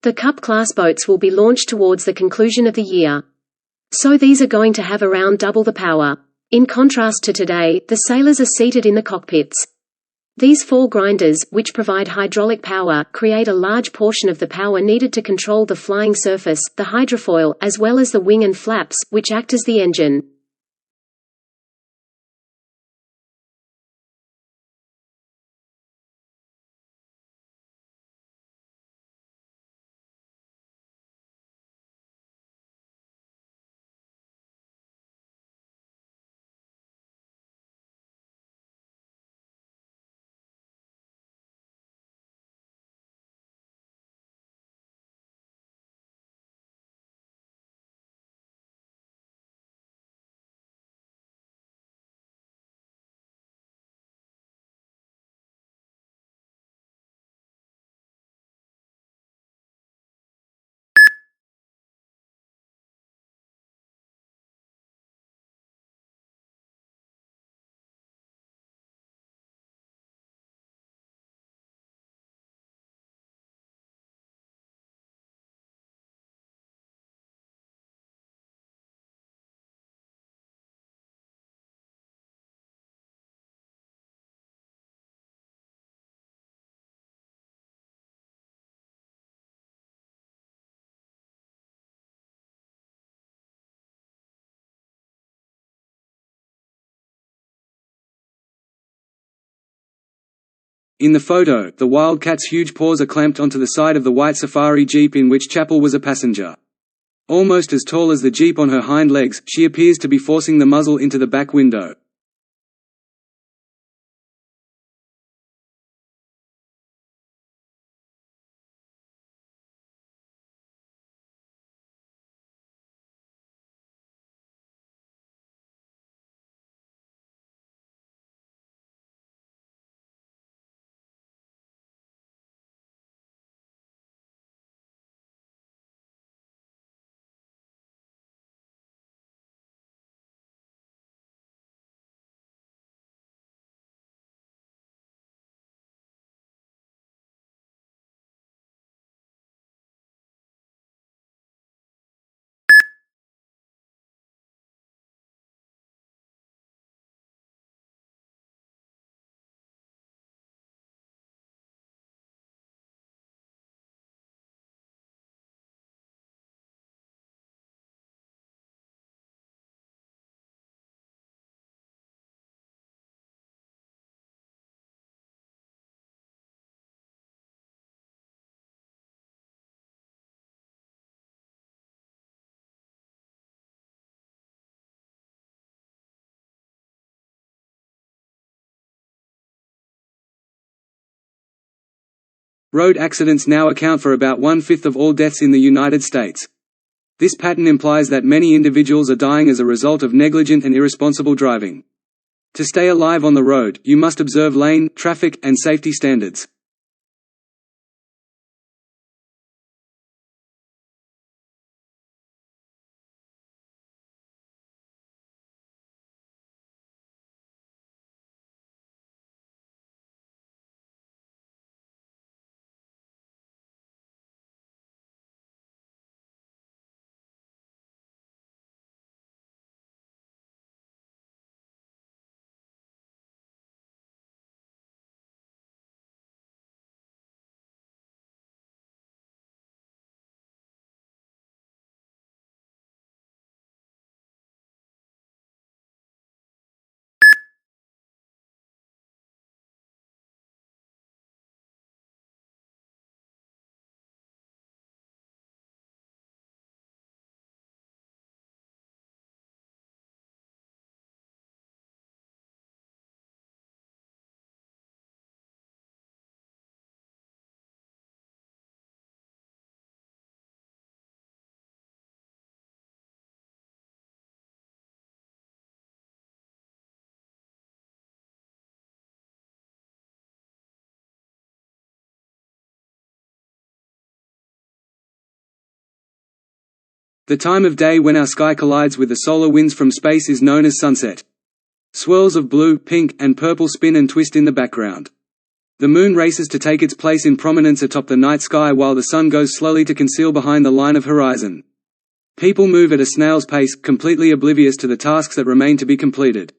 The Cup-class boats will be launched towards the conclusion of the year. So these are going to have around double the power. In contrast to today, the sailors are seated in the cockpits. These four grinders, which provide hydraulic power, create a large portion of the power needed to control the flying surface, the hydrofoil, as well as the wing and flaps, which act as the engine. In the photo, the Wildcat's huge paws are clamped onto the side of the white safari jeep in which Chapel was a passenger. Almost as tall as the jeep on her hind legs, she appears to be forcing the muzzle into the back window. Road accidents now account for about 1/5 of all deaths in the United States. This pattern implies that many individuals are dying as a result of negligent and irresponsible driving. To stay alive on the road, you must observe lane, traffic, and safety standards. The time of day when our sky collides with the solar winds from space is known as sunset. Swirls of blue, pink, and purple spin and twist in the background. The moon races to take its place in prominence atop the night sky while the sun goes slowly to conceal behind the line of horizon. People move at a snail's pace, completely oblivious to the tasks that remain to be completed.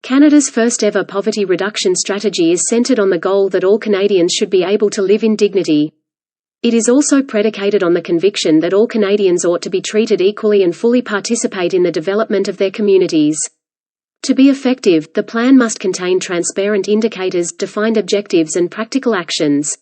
Canada's first ever poverty reduction strategy is centred on the goal that all Canadians should be able to live in dignity. It is also predicated on the conviction that all Canadians ought to be treated equally and fully participate in the development of their communities. To be effective, the plan must contain transparent indicators, defined objectives and practical actions.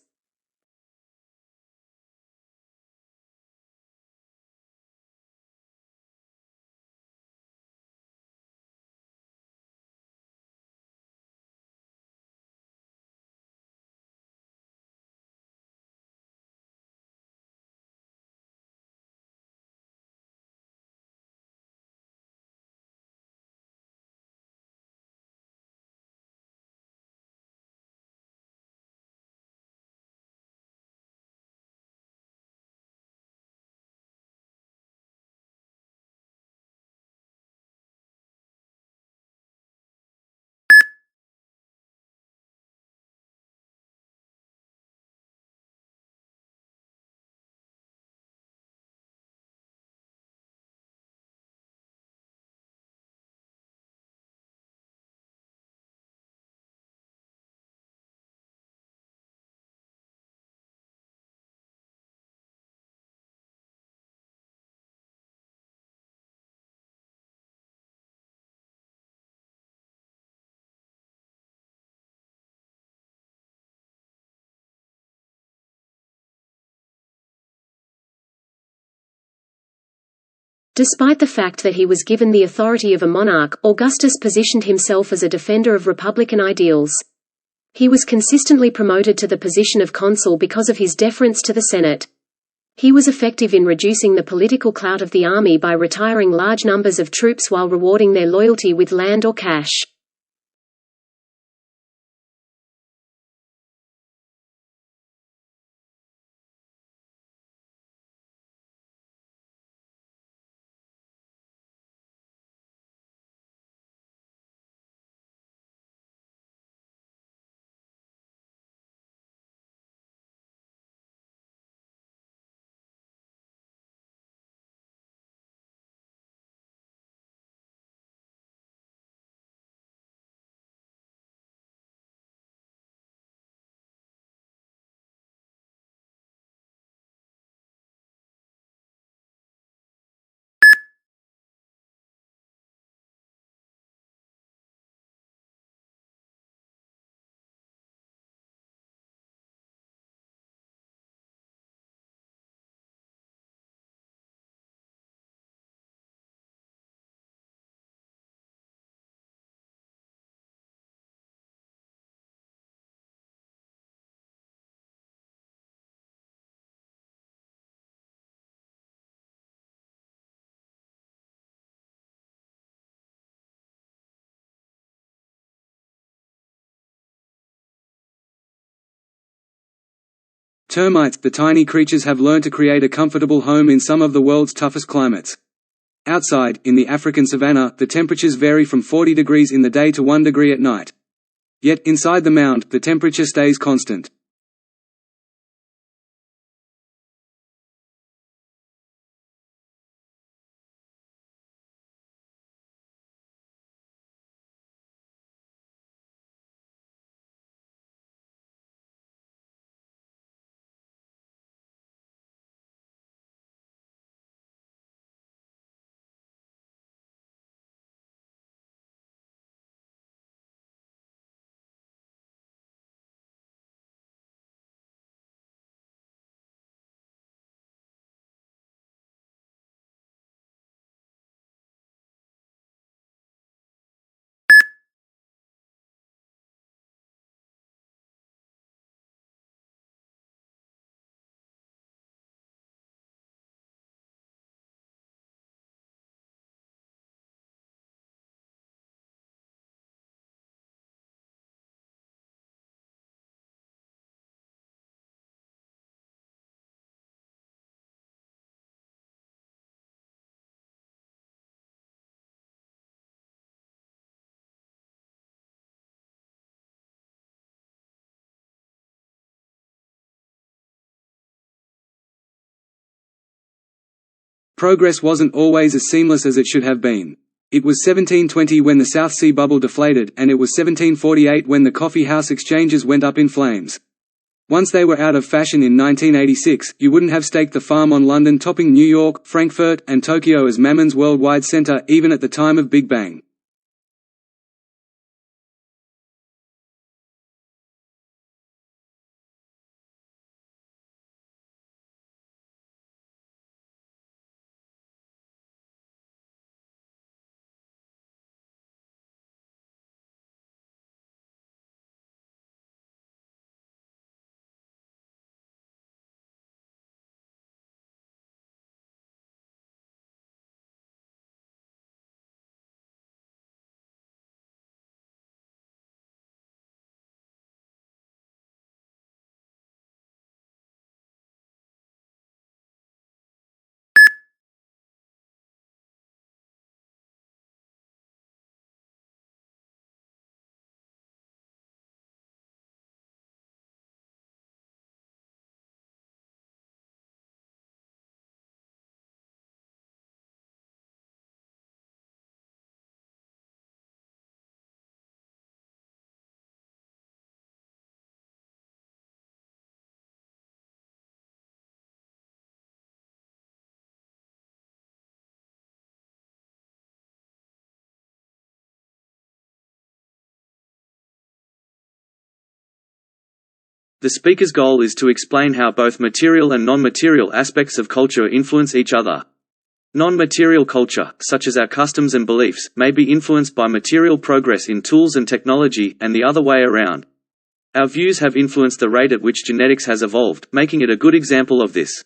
Despite the fact that he was given the authority of a monarch, Augustus positioned himself as a defender of republican ideals. He was consistently promoted to the position of consul because of his deference to the Senate. He was effective in reducing the political clout of the army by retiring large numbers of troops while rewarding their loyalty with land or cash. Termites, the tiny creatures have learned to create a comfortable home in some of the world's toughest climates. Outside, in the African savanna, the temperatures vary from 40 degrees in the day to 1 degree at night. Yet, inside the mound, the temperature stays constant. Progress wasn't always as seamless as it should have been. It was 1720 when the South Sea bubble deflated, and it was 1748 when the coffee house exchanges went up in flames. Once they were out of fashion in 1986, you wouldn't have staked the farm on London topping New York, Frankfurt, and Tokyo as Mammon's worldwide center, even at the time of Big Bang. The speaker's goal is to explain how both material and non-material aspects of culture influence each other. Non-material culture, such as our customs and beliefs, may be influenced by material progress in tools and technology, and the other way around. Our views have influenced the rate at which genetics has evolved, making it a good example of this.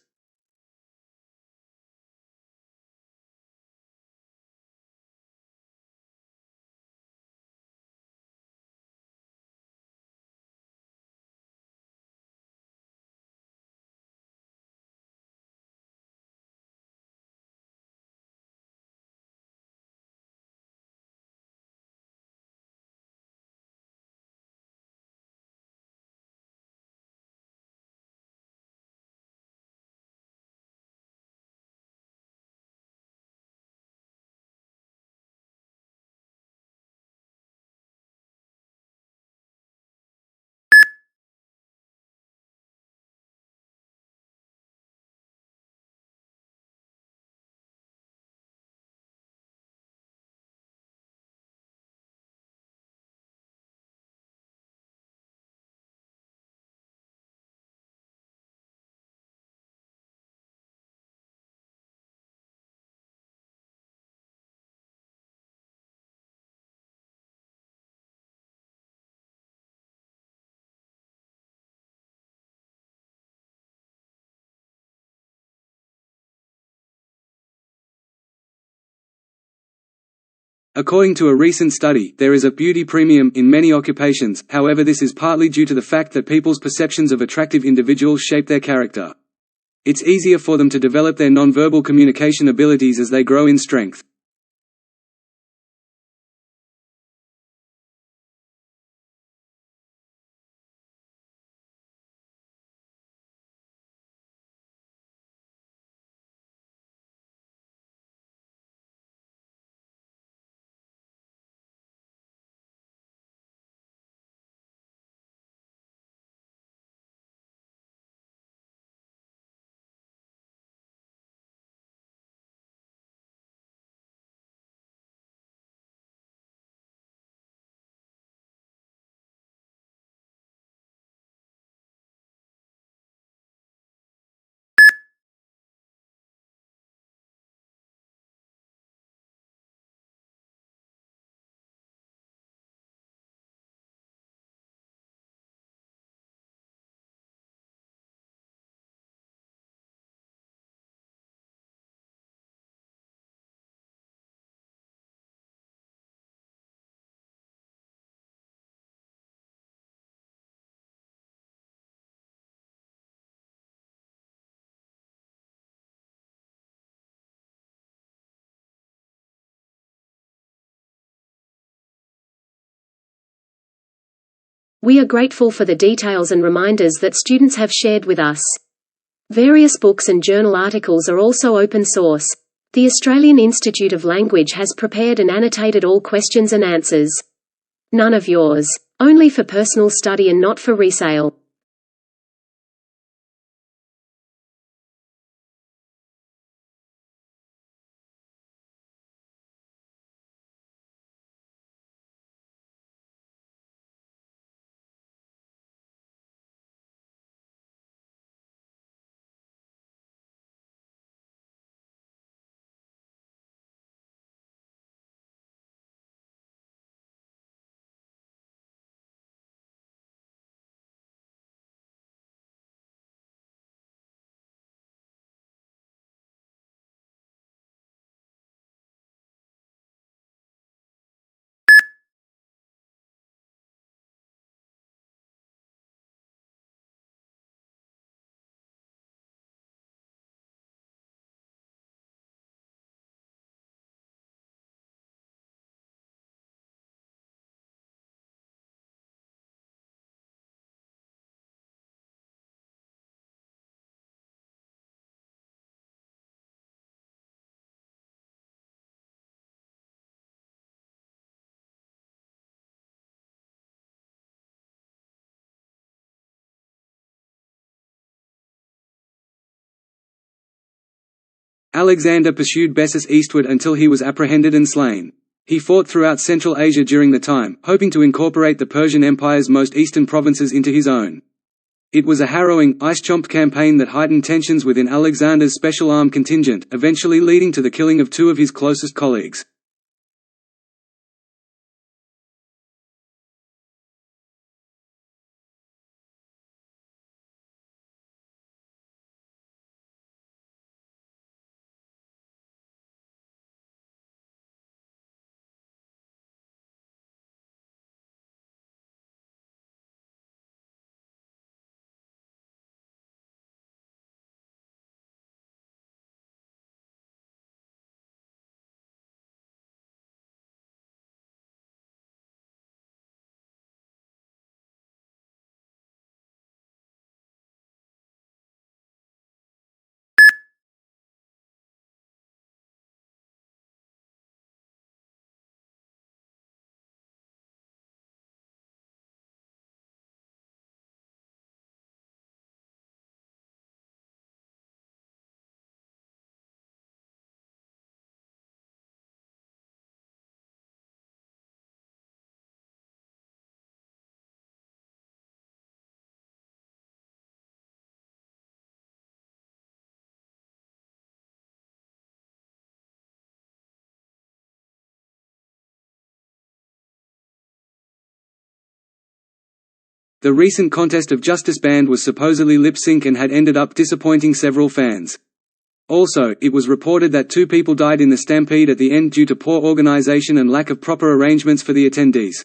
According to a recent study, there is a beauty premium in many occupations, however this is partly due to the fact that people's perceptions of attractive individuals shape their character. It's easier for them to develop their nonverbal communication abilities as they grow in strength. We are grateful for the details and reminders that students have shared with us. Various books and journal articles are also open source. The Australian Institute of Language has prepared and annotated all questions and answers. None of yours. Only for personal study and not for resale. Alexander pursued Bessus eastward until he was apprehended and slain. He fought throughout Central Asia during the time, hoping to incorporate the Persian Empire's most eastern provinces into his own. It was a harrowing, ice-chomped campaign that heightened tensions within Alexander's special armed contingent, eventually leading to the killing of two of his closest colleagues. The recent contest of Justice Band was supposedly lip-sync and had ended up disappointing several fans. Also, it was reported that 2 people died in the stampede at the end due to poor organization and lack of proper arrangements for the attendees.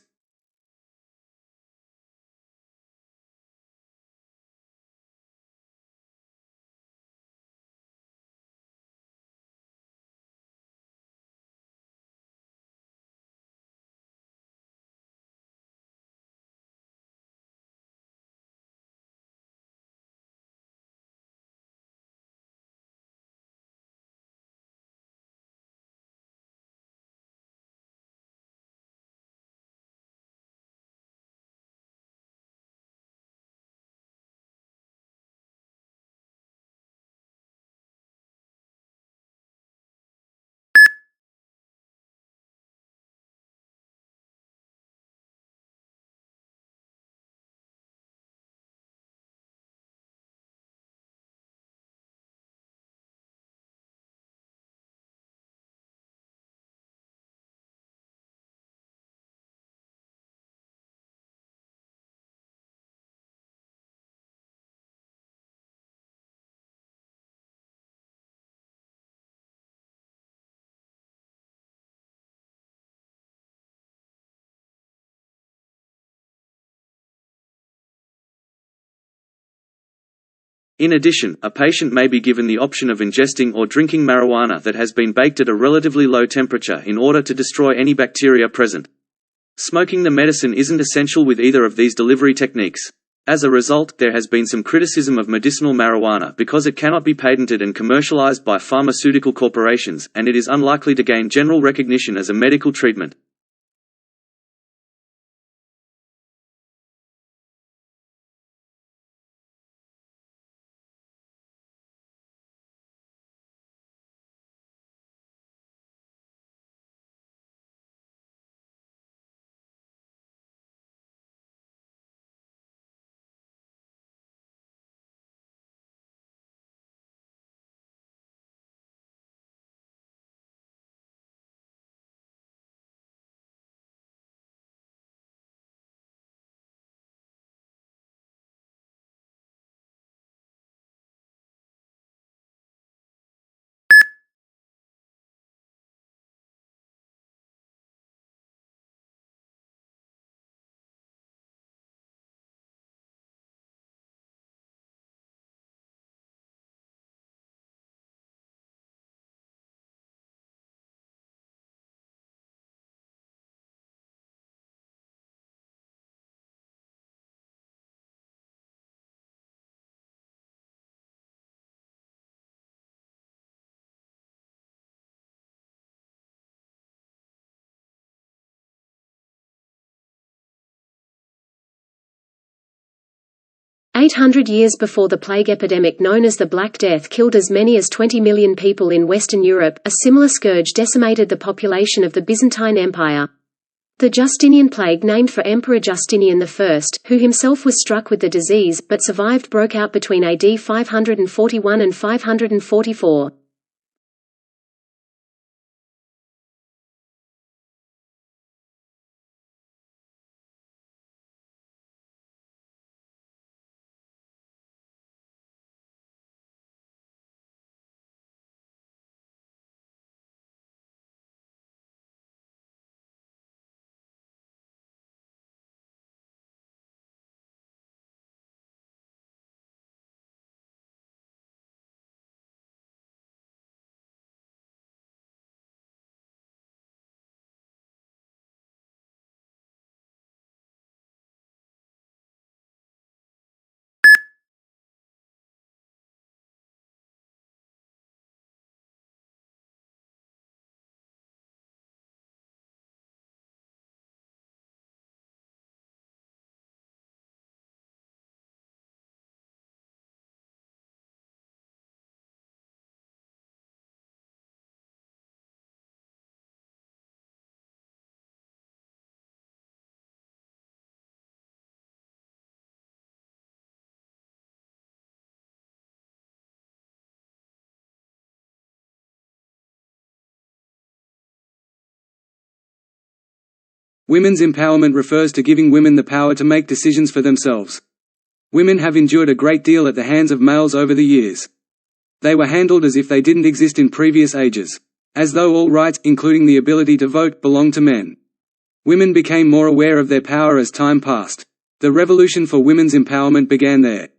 In addition, a patient may be given the option of ingesting or drinking marijuana that has been baked at a relatively low temperature in order to destroy any bacteria present. Smoking the medicine isn't essential with either of these delivery techniques. As a result, there has been some criticism of medicinal marijuana because it cannot be patented and commercialized by pharmaceutical corporations, and it is unlikely to gain general recognition as a medical treatment. "800 years before the plague epidemic known as the Black Death killed as many as 20 million people in Western Europe, a similar scourge decimated the population of the Byzantine Empire. The Justinian plague, named for Emperor Justinian I, who himself was struck with the disease but survived, broke out between AD 541 and 544. Women's empowerment refers to giving women the power to make decisions for themselves. Women have endured a great deal at the hands of males over the years. They were handled as if they didn't exist in previous ages. As though all rights, including the ability to vote, belonged to men. Women became more aware of their power as time passed. The revolution for women's empowerment began there.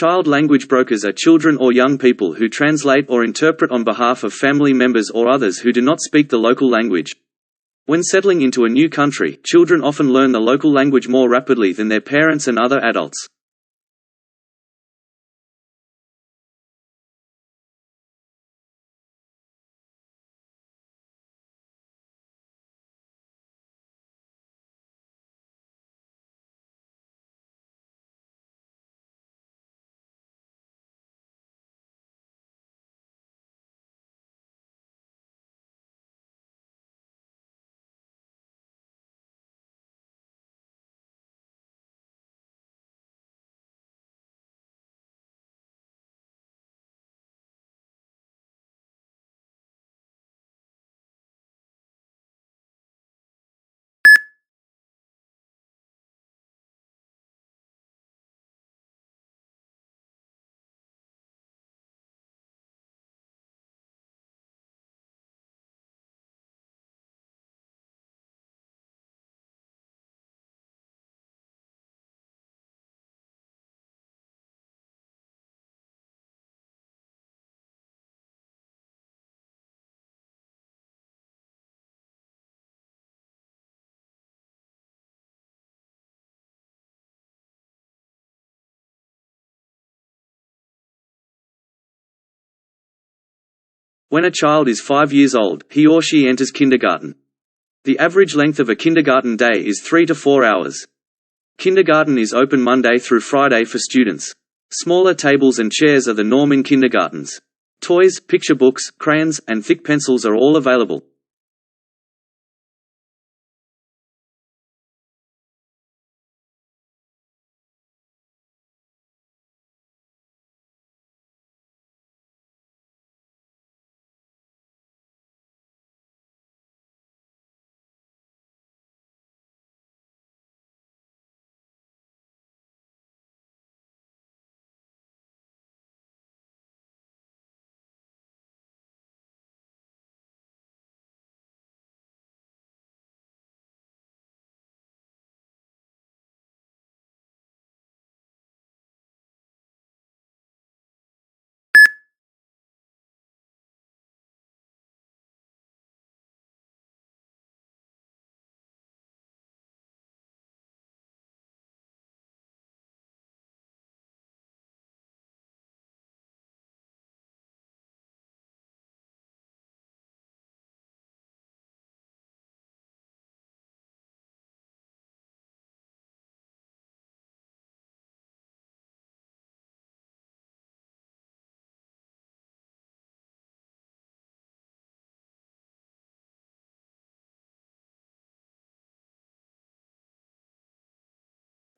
Child language brokers are children or young people who translate or interpret on behalf of family members or others who do not speak the local language. When settling into a new country, children often learn the local language more rapidly than their parents and other adults. When a child is 5 years old, he or she enters kindergarten. The average length of a kindergarten day is 3 to 4 hours. Kindergarten is open Monday through Friday for students. Smaller tables and chairs are the norm in kindergartens. Toys, picture books, crayons, and thick pencils are all available.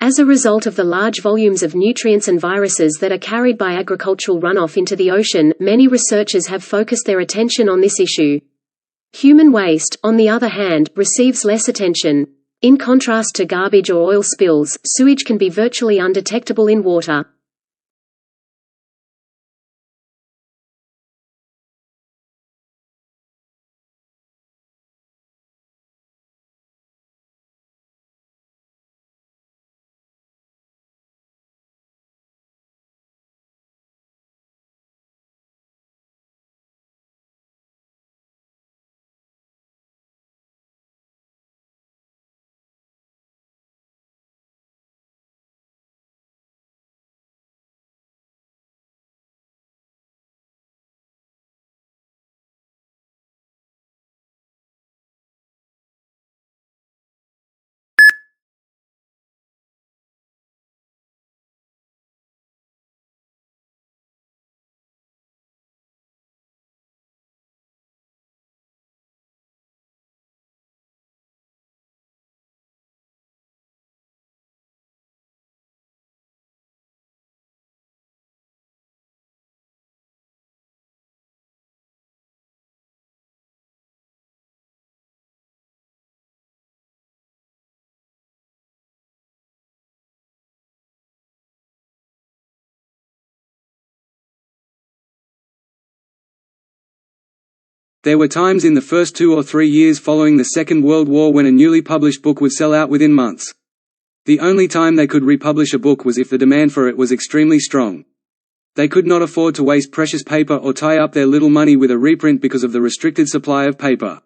As a result of the large volumes of nutrients and viruses that are carried by agricultural runoff into the ocean, many researchers have focused their attention on this issue. Human waste, on the other hand, receives less attention. In contrast to garbage or oil spills, sewage can be virtually undetectable in water. There were times in the first 2 or 3 years following the Second World War when a newly published book would sell out within months. The only time they could republish a book was if the demand for it was extremely strong. They could not afford to waste precious paper or tie up their little money with a reprint because of the restricted supply of paper.